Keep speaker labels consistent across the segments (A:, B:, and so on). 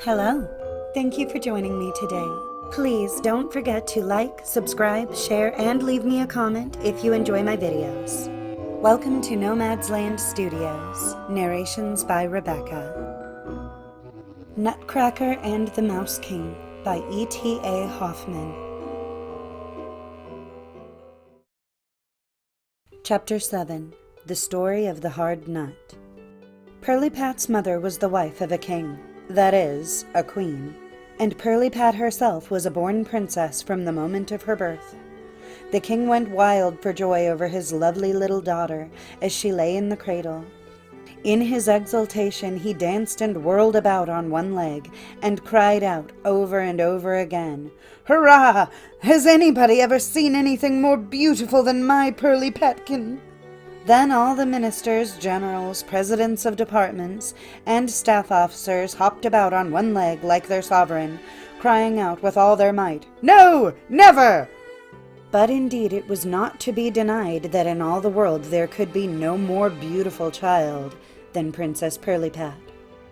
A: Hello. Thank you for joining me today. Please don't forget to like, subscribe, share, and leave me a comment if you enjoy my videos. Welcome to Nomad's Land Studios. Narrations by Rebecca. Nutcracker and the Mouse King by E.T.A. Hoffmann. Chapter 7. The Story of the Hard Nut. Pirlipat's mother was the wife of a king. That is, a queen, and Pirlipat herself was a born princess from the moment of her birth. The king went wild for joy over his lovely little daughter as she lay in the cradle. In his exultation he danced and whirled about on one leg and cried out over and over again, "Hurrah! Has anybody ever seen anything more beautiful than my Pirlipatkin?" Then all the ministers, generals, presidents of departments, and staff officers hopped about on one leg like their sovereign, crying out with all their might, "No! Never!" But indeed it was not to be denied that in all the world there could be no more beautiful child than Princess Pirlipat.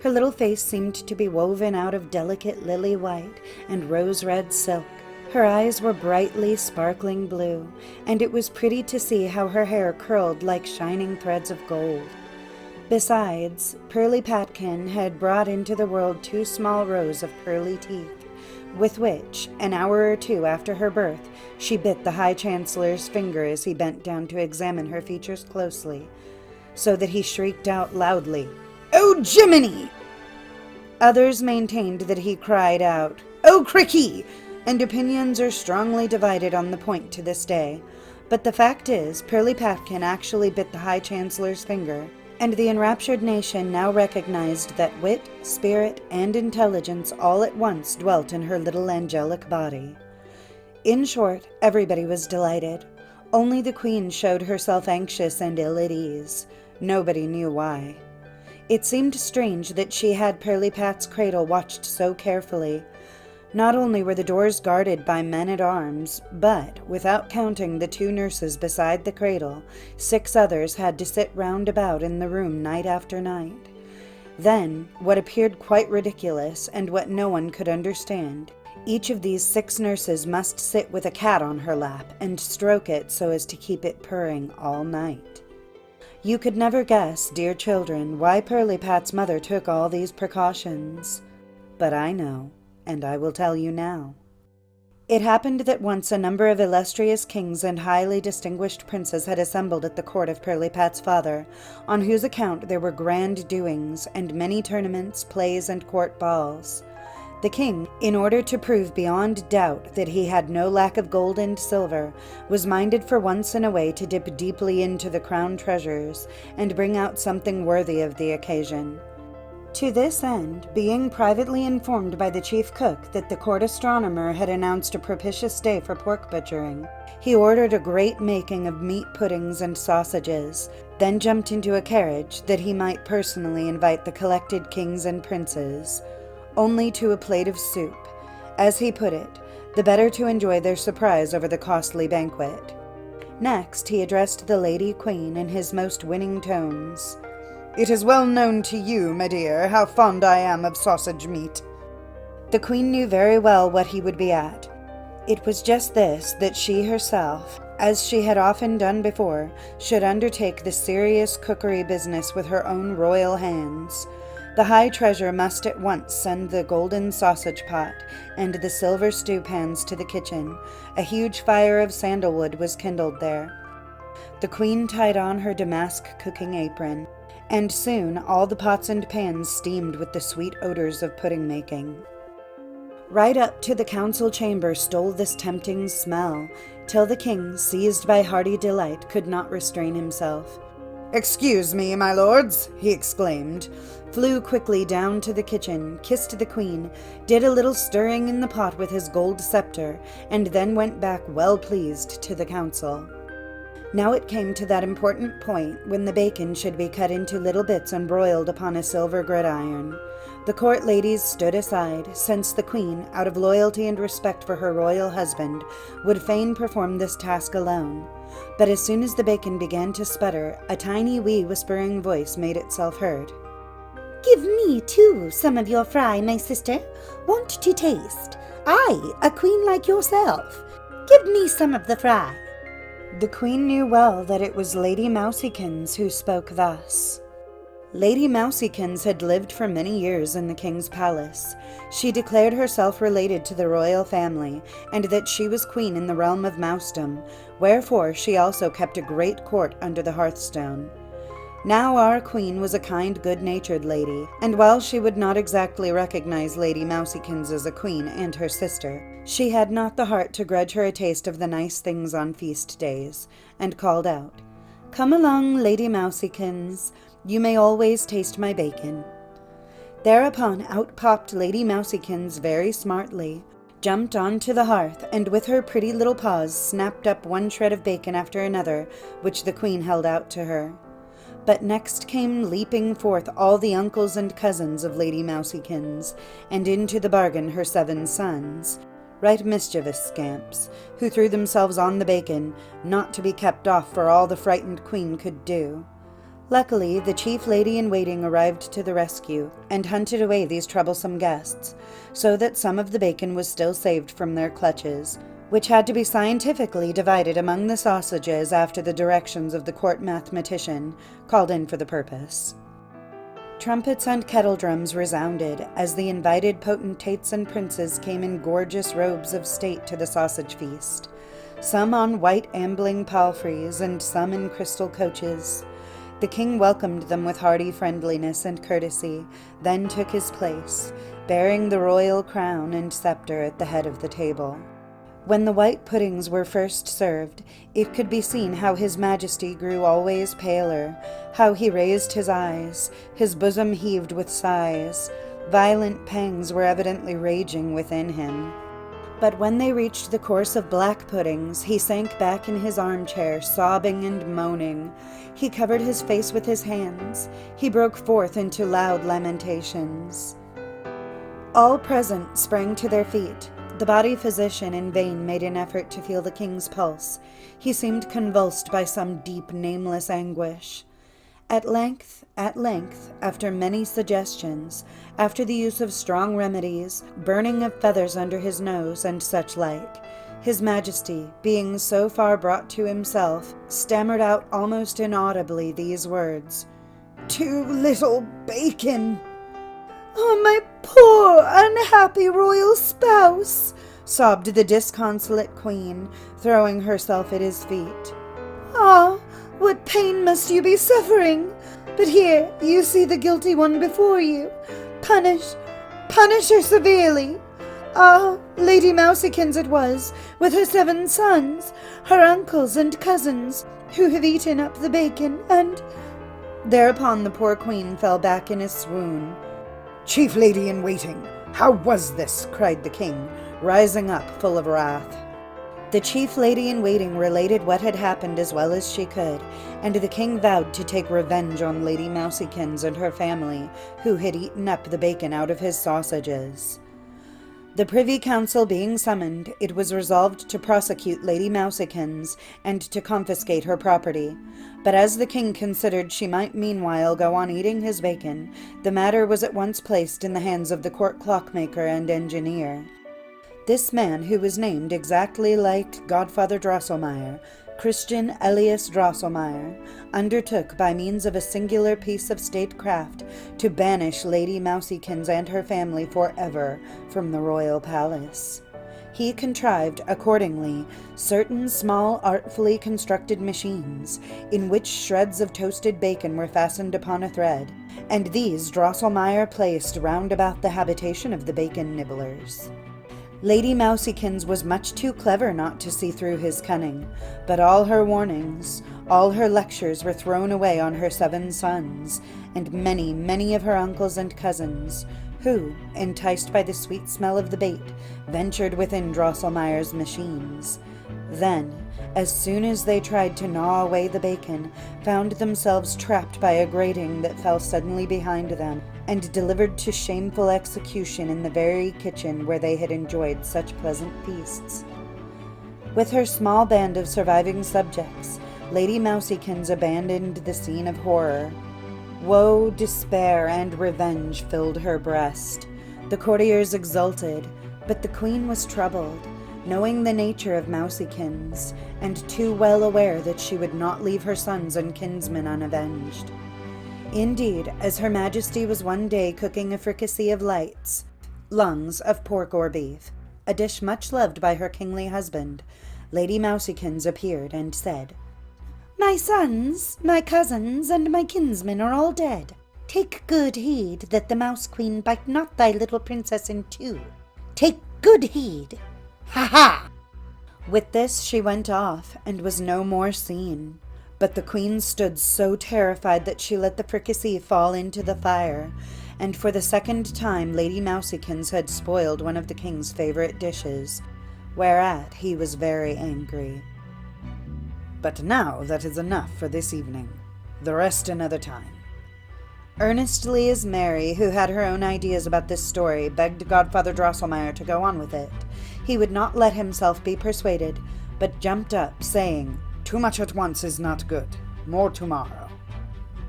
A: Her little face seemed to be woven out of delicate lily white and rose-red silk. Her eyes were brightly sparkling blue, and it was pretty to see how her hair curled like shining threads of gold. Besides, Pirlipatkin had brought into the world 2 small rows of pearly teeth, with which, an hour or 2 after her birth, she bit the High Chancellor's finger as he bent down to examine her features closely, so that he shrieked out loudly, "Oh, Jiminy!" Others maintained that he cried out, "Oh, Cricky!" and opinions are strongly divided on the point to this day. But the fact is, Pirlipatkin actually bit the High Chancellor's finger, and the enraptured nation now recognized that wit, spirit, and intelligence all at once dwelt in her little angelic body. In short, everybody was delighted. Only the Queen showed herself anxious and ill at ease. Nobody knew why. It seemed strange that she had Pirlipat's cradle watched so carefully. Not only were the doors guarded by men-at-arms, but, without counting the 2 nurses beside the cradle, 6 others had to sit round about in the room night after night. Then, what appeared quite ridiculous, and what no one could understand, each of these 6 nurses must sit with a cat on her lap and stroke it so as to keep it purring all night. You could never guess, dear children, why Pirlipat's mother took all these precautions. But I know. And I will tell you now. It happened that once a number of illustrious kings and highly distinguished princes had assembled at the court of Pirlipat's father, on whose account there were grand doings, and many tournaments, plays, and court balls. The king, in order to prove beyond doubt that he had no lack of gold and silver, was minded for once in a way to dip deeply into the crown treasures, and bring out something worthy of the occasion. To this end, being privately informed by the chief cook that the court astronomer had announced a propitious day for pork butchering, he ordered a great making of meat puddings and sausages, then jumped into a carriage that he might personally invite the collected kings and princes, only to a plate of soup, as he put it, the better to enjoy their surprise over the costly banquet. Next, he addressed the Lady Queen in his most winning tones. "It is well known to you, my dear, how fond I am of sausage meat." The Queen knew very well what he would be at. It was just this, that she herself, as she had often done before, should undertake the serious cookery business with her own royal hands. The high treasure must at once send the golden sausage pot and the silver stew pans to the kitchen. A huge fire of sandalwood was kindled there. The Queen tied on her damask cooking apron, and soon all the pots and pans steamed with the sweet odors of pudding-making. Right up to the council chamber stole this tempting smell, till the king, seized by hearty delight, could not restrain himself. "Excuse me, my lords," he exclaimed, flew quickly down to the kitchen, kissed the Queen, did a little stirring in the pot with his gold scepter, and then went back well pleased to the council. Now it came to that important point when the bacon should be cut into little bits and broiled upon a silver gridiron. The court ladies stood aside, since the Queen, out of loyalty and respect for her royal husband, would fain perform this task alone. But as soon as the bacon began to sputter, a tiny wee whispering voice made itself heard. "Give me, too, some of your fry, my sister. Want to taste? I, a queen like yourself. Give me some of the fry." The queen knew well that it was Lady Mousykins who spoke thus. Lady Mousykins had lived for many years in the king's palace. She declared herself related to the royal family, and that she was queen in the realm of Mousedom, wherefore she also kept a great court under the hearthstone. Now our queen was a kind, good-natured lady, and while she would not exactly recognize Lady Mousykins as a queen and her sister, she had not the heart to grudge her a taste of the nice things on feast days, and called out, "Come along, Lady Mousykins. You may always taste my bacon." Thereupon out popped Lady Mousykins very smartly, jumped onto the hearth, and with her pretty little paws snapped up one shred of bacon after another, which the queen held out to her. But next came leaping forth all the uncles and cousins of Lady Mousykins, and into the bargain her 7 sons, right mischievous scamps, who threw themselves on the bacon, not to be kept off for all the frightened queen could do. Luckily, the chief lady-in-waiting arrived to the rescue, and hunted away these troublesome guests, so that some of the bacon was still saved from their clutches, which had to be scientifically divided among the sausages after the directions of the court mathematician, called in for the purpose. Trumpets and kettledrums resounded, as the invited potentates and princes came in gorgeous robes of state to the sausage feast, some on white ambling palfreys, and some in crystal coaches. The king welcomed them with hearty friendliness and courtesy, then took his place, bearing the royal crown and scepter at the head of the table. When the white puddings were first served, it could be seen how his majesty grew always paler, how he raised his eyes, his bosom heaved with sighs. Violent pangs were evidently raging within him. But when they reached the course of black puddings, he sank back in his armchair, sobbing and moaning. He covered his face with his hands. He broke forth into loud lamentations. All present sprang to their feet. The body physician in vain made an effort to feel the king's pulse. He seemed convulsed by some deep, nameless anguish. At length, after many suggestions, after the use of strong remedies, burning of feathers under his nose, and such like, his majesty, being so far brought to himself, stammered out almost inaudibly these words, "Too little bacon." "Oh, my poor, unhappy royal spouse!" sobbed the disconsolate queen, throwing herself at his feet. "Ah, what pain must you be suffering! But here, you see the guilty one before you. Punish her severely. Ah, Lady Mousykins it was, with her 7 sons, her uncles and cousins, who have eaten up the bacon, and—" Thereupon the poor queen fell back in a swoon. "Chief lady-in-waiting, how was this?" cried the king, rising up full of wrath. The chief lady-in-waiting related what had happened as well as she could, and the king vowed to take revenge on Lady Mousykins and her family, who had eaten up the bacon out of his sausages. The Privy Council being summoned, it was resolved to prosecute Lady Mousykins and to confiscate her property. But as the king considered she might meanwhile go on eating his bacon, the matter was at once placed in the hands of the court clockmaker and engineer. This man, who was named exactly like Godfather Drosselmeyer, Christian Elias Drosselmeyer, undertook by means of a singular piece of statecraft to banish Lady Mousykins and her family forever from the royal palace. He contrived, accordingly, certain small artfully constructed machines, in which shreds of toasted bacon were fastened upon a thread, and these Drosselmeyer placed round about the habitation of the bacon nibblers. Lady Mousykins was much too clever not to see through his cunning, but all her warnings, all her lectures were thrown away on her 7 sons, and many, many of her uncles and cousins, who, enticed by the sweet smell of the bait, ventured within Drosselmeyer's machines. Then, as soon as they tried to gnaw away the bacon, found themselves trapped by a grating that fell suddenly behind them, and delivered to shameful execution in the very kitchen where they had enjoyed such pleasant feasts. With her small band of surviving subjects, Lady Mousykins abandoned the scene of horror. Woe, despair, and revenge filled her breast. The courtiers exulted, but the queen was troubled, knowing the nature of Mousiekins, and too well aware that she would not leave her sons and kinsmen unavenged. Indeed, as her majesty was one day cooking a fricassee of lights, lungs of pork or beef, a dish much loved by her kingly husband, Lady Mousiekins appeared and said, "My sons, my cousins, and my kinsmen are all dead. Take good heed that the Mouse Queen bite not thy little princess in two. Take good heed! Ha ha!" With this she went off, and was no more seen. But the queen stood so terrified that she let the fricassee fall into the fire, and for the second time Lady Mousiekins had spoiled one of the king's favorite dishes, whereat he was very angry. But now that is enough for this evening. The rest another time. Earnestly as Mary, who had her own ideas about this story, begged Godfather Drosselmeyer to go on with it, he would not let himself be persuaded, but jumped up, saying, "Too much at once is not good. More tomorrow."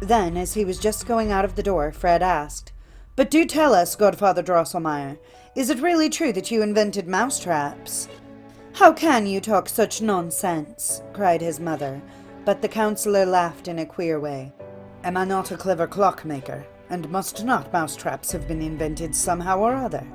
A: Then, as he was just going out of the door, Fred asked, "But do tell us, Godfather Drosselmeyer, is it really true that you invented mousetraps?" "How can you talk such nonsense?" cried his mother, but the councillor laughed in a queer way. "Am I not a clever clockmaker, and must not mousetraps have been invented somehow or other?"